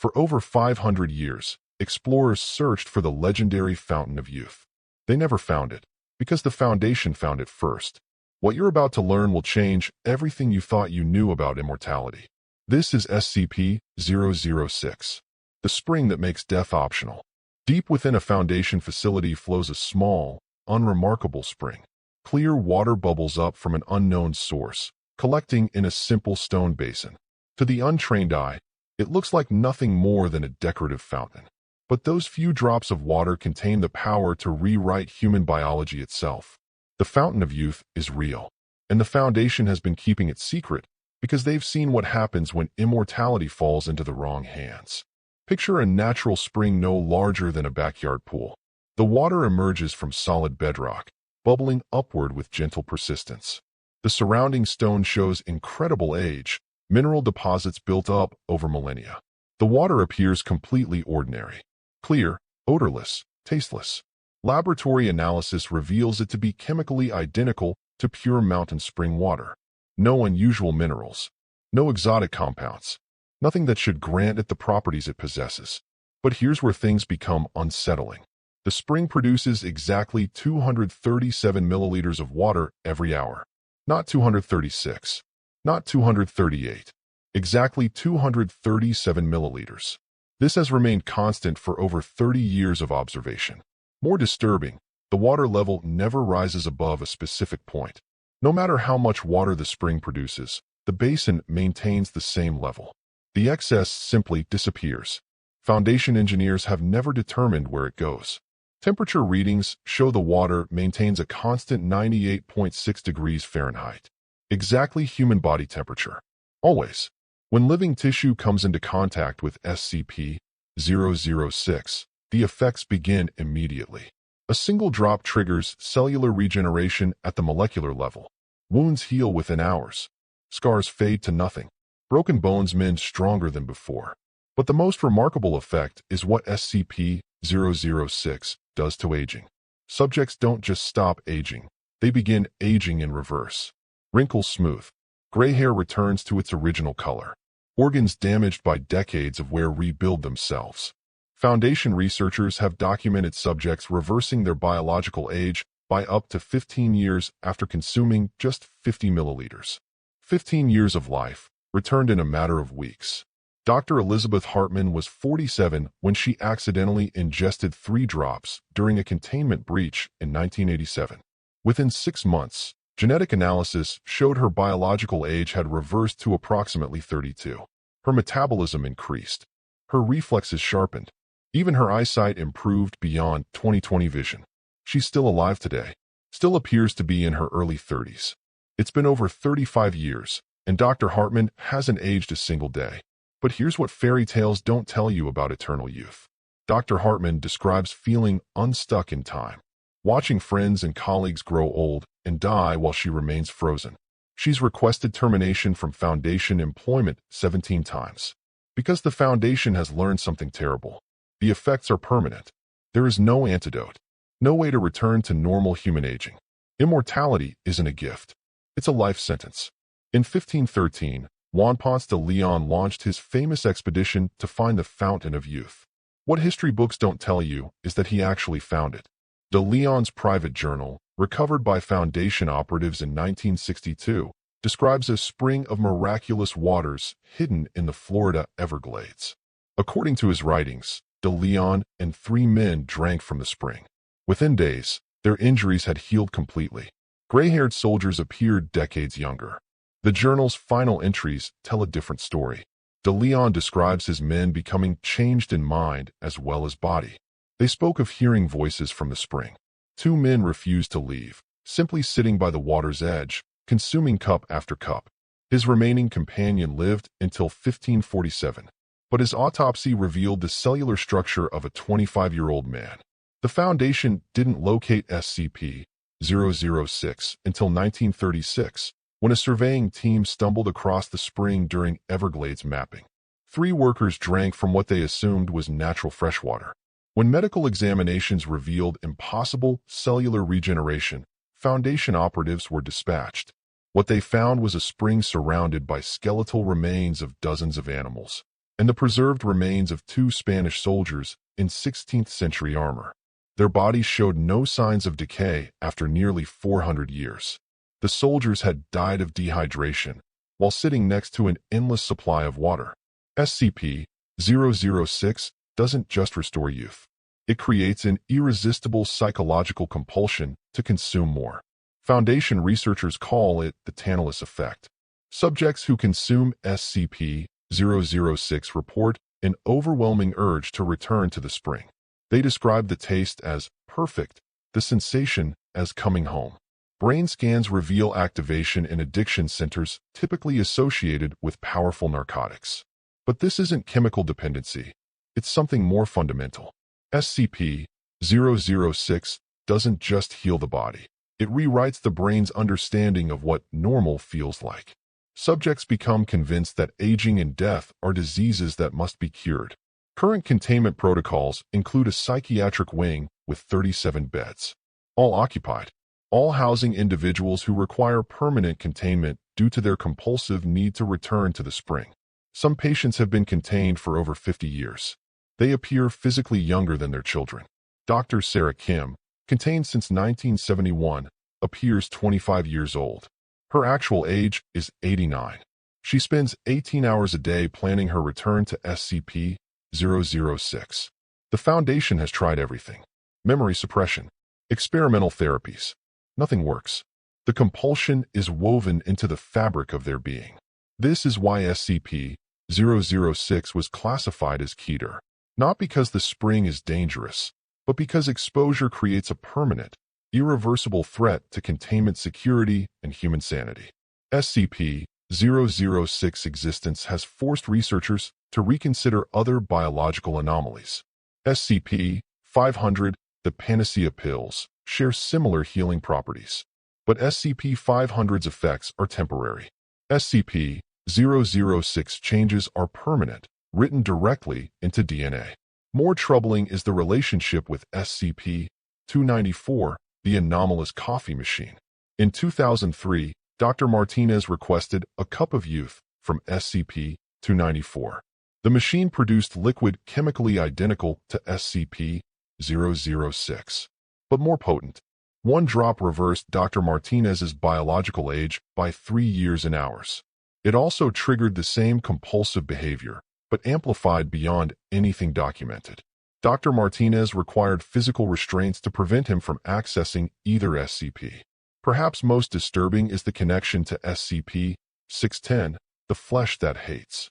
For over 500 years, explorers searched for the legendary Fountain of Youth. They never found it, because the Foundation found it first. What you're about to learn will change everything you thought you knew about immortality. This is SCP-006, the spring that makes death optional. Deep within a Foundation facility flows a small, unremarkable spring. Clear water bubbles up from an unknown source, collecting in a simple stone basin. To the untrained eye, it looks like nothing more than a decorative fountain. But those few drops of water contain the power to rewrite human biology itself. The Fountain of Youth is real, and the Foundation has been keeping it secret because they've seen what happens when immortality falls into the wrong hands. Picture a natural spring no larger than a backyard pool. The water emerges from solid bedrock, bubbling upward with gentle persistence. The surrounding stone shows incredible age, mineral deposits built up over millennia. The water appears completely ordinary. Clear, odorless, tasteless. Laboratory analysis reveals it to be chemically identical to pure mountain spring water. No unusual minerals, no exotic compounds, nothing that should grant it the properties it possesses. But here's where things become unsettling. The spring produces exactly 237 milliliters of water every hour. Not 236, not 238, exactly 237 milliliters. This has remained constant for over 30 years of observation. More disturbing, the water level never rises above a specific point. No matter how much water the spring produces, the basin maintains the same level. The excess simply disappears. Foundation engineers have never determined where it goes. Temperature readings show the water maintains a constant 98.6 degrees Fahrenheit. Exactly human body temperature. Always. When living tissue comes into contact with SCP-006, the effects begin immediately. A single drop triggers cellular regeneration at the molecular level. Wounds heal within hours. Scars fade to nothing. Broken bones mend stronger than before. But the most remarkable effect is what SCP-006 does to aging. Subjects don't just stop aging. They begin aging in reverse. Wrinkles smooth. Gray hair returns to its original color. Organs damaged by decades of wear rebuild themselves. Foundation researchers have documented subjects reversing their biological age by up to 15 years after consuming just 50 milliliters. 15 years of life, returned in a matter of weeks. Dr. Elizabeth Hartman was 47 when she accidentally ingested 3 drops during a containment breach in 1987. Within 6 months, genetic analysis showed her biological age had reversed to approximately 32. Her metabolism increased. Her reflexes sharpened. Even her eyesight improved beyond 20/20 vision. She's still alive today. Still appears to be in her early 30s. It's been over 35 years, and Dr. Hartman hasn't aged a single day. But here's what fairy tales don't tell you about eternal youth. Dr. Hartman describes feeling unstuck in time, watching friends and colleagues grow old and die while she remains frozen. She's requested termination from Foundation employment 17 times. Because the Foundation has learned something terrible. The effects are permanent. There is no antidote, no way to return to normal human aging. Immortality isn't a gift. It's a life sentence. In 1513, Ponce de León launched his famous expedition to find the Fountain of Youth. What history books don't tell you is that he actually found it. De León's private journal, recovered by Foundation operatives in 1962, describes a spring of miraculous waters hidden in the Florida Everglades. According to his writings, De León and 3 men drank from the spring. Within days, their injuries had healed completely. Gray-haired soldiers appeared decades younger. The journal's final entries tell a different story. De León describes his men becoming changed in mind as well as body. They spoke of hearing voices from the spring. 2 men refused to leave, simply sitting by the water's edge, consuming cup after cup. His remaining companion lived until 1547. But his autopsy revealed the cellular structure of a 25-year-old man. The Foundation didn't locate SCP-006 until 1936, when a surveying team stumbled across the spring during Everglades mapping. 3 workers drank from what they assumed was natural freshwater. When medical examinations revealed impossible cellular regeneration, Foundation operatives were dispatched. What they found was a spring surrounded by skeletal remains of dozens of animals. and the preserved remains of 2 Spanish soldiers in 16th-century armor. Their bodies showed no signs of decay after nearly 400 years. The soldiers had died of dehydration while sitting next to an endless supply of water. SCP-006 doesn't just restore youth. It creates an irresistible psychological compulsion to consume more. Foundation researchers call it the Anomalous effect. Subjects who consume SCP-006 report an overwhelming urge to return to the spring. They describe the taste as perfect, the sensation as coming home. Brain scans reveal activation in addiction centers typically associated with powerful narcotics. But this isn't chemical dependency. It's something more fundamental. SCP-006 doesn't just heal the body. It rewrites the brain's understanding of what normal feels like. Subjects become convinced that aging and death are diseases that must be cured. Current containment protocols include a psychiatric wing with 37 beds, all occupied, all housing individuals who require permanent containment due to their compulsive need to return to the spring. Some patients have been contained for over 50 years. They appear physically younger than their children. Dr. Sarah Kim, contained since 1971, appears 25 years old. Her actual age is 89. She spends 18 hours a day planning her return to SCP-006. The Foundation has tried everything. Memory suppression, experimental therapies. Nothing works. The compulsion is woven into the fabric of their being. This is why SCP-006 was classified as Keter. Not because the spring is dangerous, but because exposure creates a permanent, irreversible threat to containment security and human sanity. SCP-006 existence has forced researchers to reconsider other biological anomalies. SCP-500, the Panacea pills, share similar healing properties. But SCP-500's effects are temporary. SCP-006 changes are permanent, written directly into DNA. More troubling is the relationship with SCP-294, the anomalous coffee machine. In 2003, Dr. Martinez requested a cup of youth from SCP-294. The machine produced liquid chemically identical to SCP-006, but more potent. One drop reversed Dr. Martinez's biological age by 3 years and hours. It also triggered the same compulsive behavior, but amplified beyond anything documented. Dr. Martinez required physical restraints to prevent him from accessing either SCP. Perhaps most disturbing is the connection to SCP-610, the flesh that hates.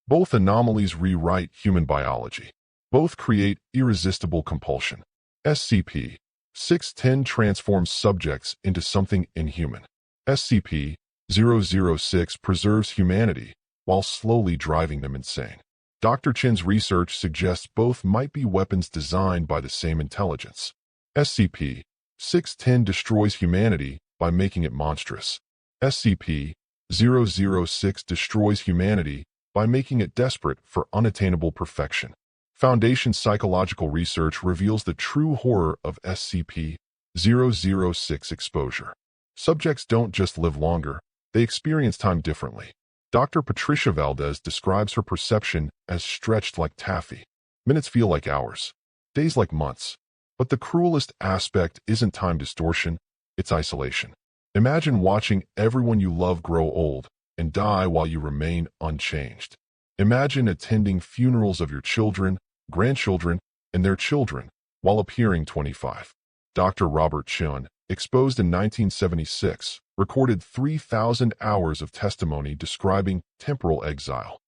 Both anomalies rewrite human biology. Both create irresistible compulsion. SCP-610 transforms subjects into something inhuman. SCP-006 preserves humanity while slowly driving them insane. Dr. Chen's research suggests both might be weapons designed by the same intelligence. SCP-610 destroys humanity by making it monstrous. SCP-006 destroys humanity by making it desperate for unattainable perfection. Foundation psychological research reveals the true horror of SCP-006 exposure. Subjects don't just live longer, they experience time differently. Dr. Patricia Valdez describes her perception as stretched like taffy. Minutes feel like hours, days like months. But the cruelest aspect isn't time distortion, it's isolation. Imagine watching everyone you love grow old and die while you remain unchanged. Imagine attending funerals of your children, grandchildren, and their children while appearing 25. Dr. Robert Chun, exposed in 1976, recorded 3,000 hours of testimony describing temporal exile.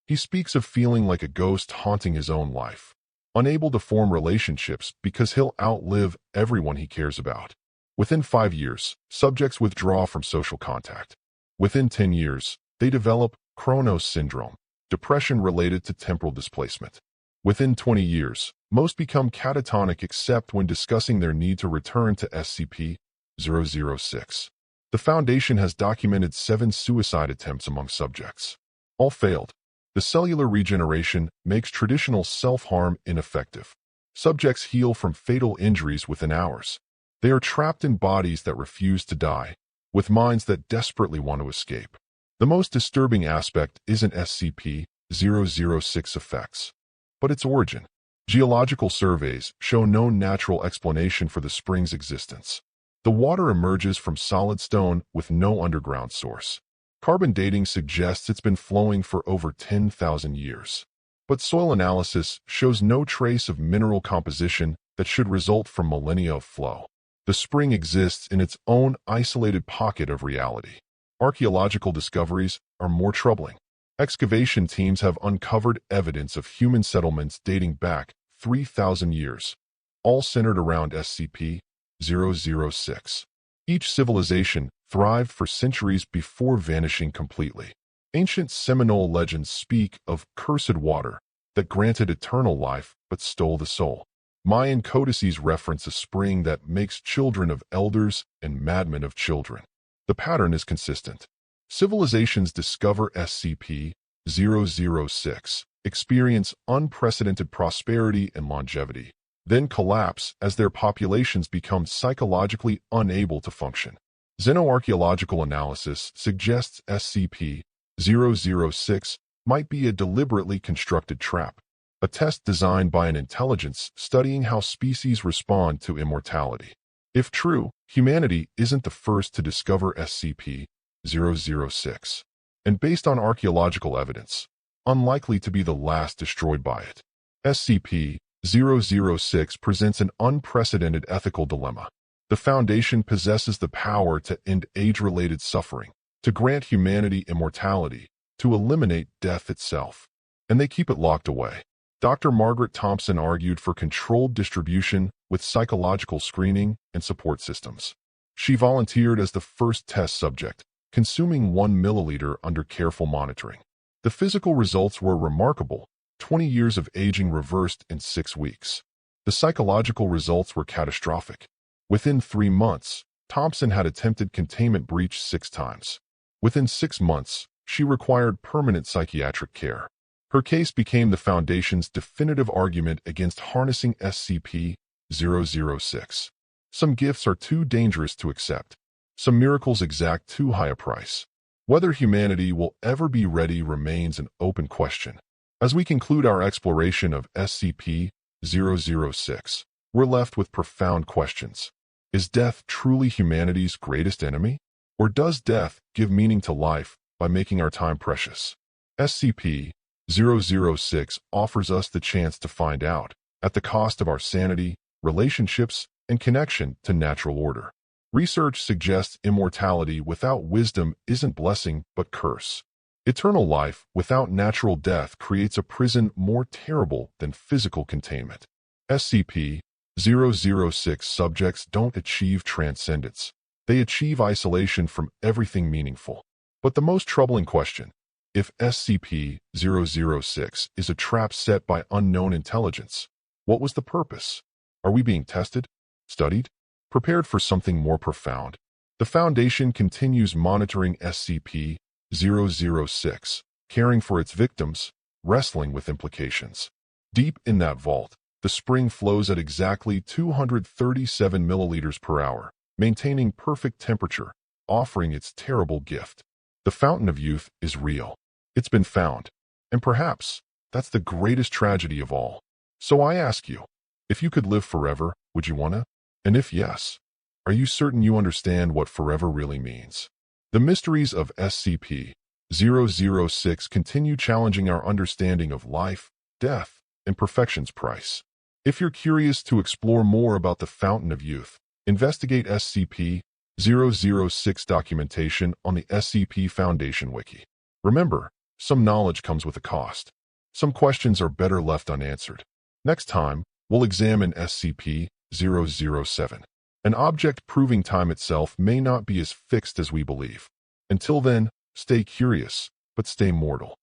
He speaks of feeling like a ghost haunting his own life, unable to form relationships because he'll outlive everyone he cares about. Within 5 years, subjects withdraw from social contact. Within 10 years, they develop Kronos syndrome, depression related to temporal displacement. Within 20 years, most become catatonic except when discussing their need to return to SCP-006. The Foundation has documented 7 suicide attempts among subjects. All failed. The cellular regeneration makes traditional self-harm ineffective. Subjects heal from fatal injuries within hours. They are trapped in bodies that refuse to die, with minds that desperately want to escape. The most disturbing aspect isn't SCP-006 SCP-006 effects. But its origin. Geological surveys show no natural explanation for the spring's existence. The water emerges from solid stone with no underground source. Carbon dating suggests it's been flowing for over 10,000 years. But soil analysis shows no trace of mineral composition that should result from millennia of flow. The spring exists in its own isolated pocket of reality. Archaeological discoveries are more troubling. Excavation teams have uncovered evidence of human settlements dating back 3,000 years, all centered around SCP-006. Each civilization thrived for centuries before vanishing completely. Ancient Seminole legends speak of cursed water that granted eternal life but stole the soul. Mayan codices reference a spring that makes children of elders and madmen of children. The pattern is consistent. Civilizations discover SCP-006, experience unprecedented prosperity and longevity, then collapse as their populations become psychologically unable to function. Xenoarchaeological analysis suggests SCP-006 might be a deliberately constructed trap, a test designed by an intelligence studying how species respond to immortality. If true, humanity isn't the first to discover SCP-006, and based on archaeological evidence, unlikely to be the last destroyed by it. SCP-006 presents an unprecedented ethical dilemma. The Foundation possesses the power to end age-related suffering, to grant humanity immortality, to eliminate death itself, and they keep it locked away. Dr. Margaret Thompson argued for controlled distribution with psychological screening and support systems. She volunteered as the first test subject, consuming 1 milliliter under careful monitoring. The physical results were remarkable, 20 years of aging reversed in 6 weeks. The psychological results were catastrophic. Within 3 months, Thompson had attempted containment breach 6 times. Within 6 months, she required permanent psychiatric care. Her case became the Foundation's definitive argument against harnessing SCP-006. Some gifts are too dangerous to accept. Some miracles exact too high a price. Whether humanity will ever be ready remains an open question. As we conclude our exploration of SCP-006, we're left with profound questions. Is death truly humanity's greatest enemy? Or does death give meaning to life by making our time precious? SCP-006 offers us the chance to find out, at the cost of our sanity, relationships, and connection to natural order. Research suggests immortality without wisdom isn't blessing but curse. Eternal life without natural death creates a prison more terrible than physical containment. SCP-006 subjects don't achieve transcendence. They achieve isolation from everything meaningful. But the most troubling question, if SCP-006 is a trap set by unknown intelligence, what was the purpose? Are we being tested? Studied? Prepared for something more profound? The Foundation continues monitoring SCP-006, caring for its victims, wrestling with implications. Deep in that vault, the spring flows at exactly 237 milliliters per hour, maintaining perfect temperature, offering its terrible gift. The fountain of youth is real. It's been found. And perhaps that's the greatest tragedy of all. So I ask you, if you could live forever, would you wanna? And if yes, are you certain you understand what forever really means? The mysteries of SCP-006 continue challenging our understanding of life, death, and perfection's price. If you're curious to explore more about the Fountain of Youth, investigate SCP-006 documentation on the SCP Foundation Wiki. Remember, some knowledge comes with a cost. Some questions are better left unanswered. Next time, we'll examine SCP-007, an object proving time itself may not be as fixed as we believe. Until then, stay curious, but stay mortal.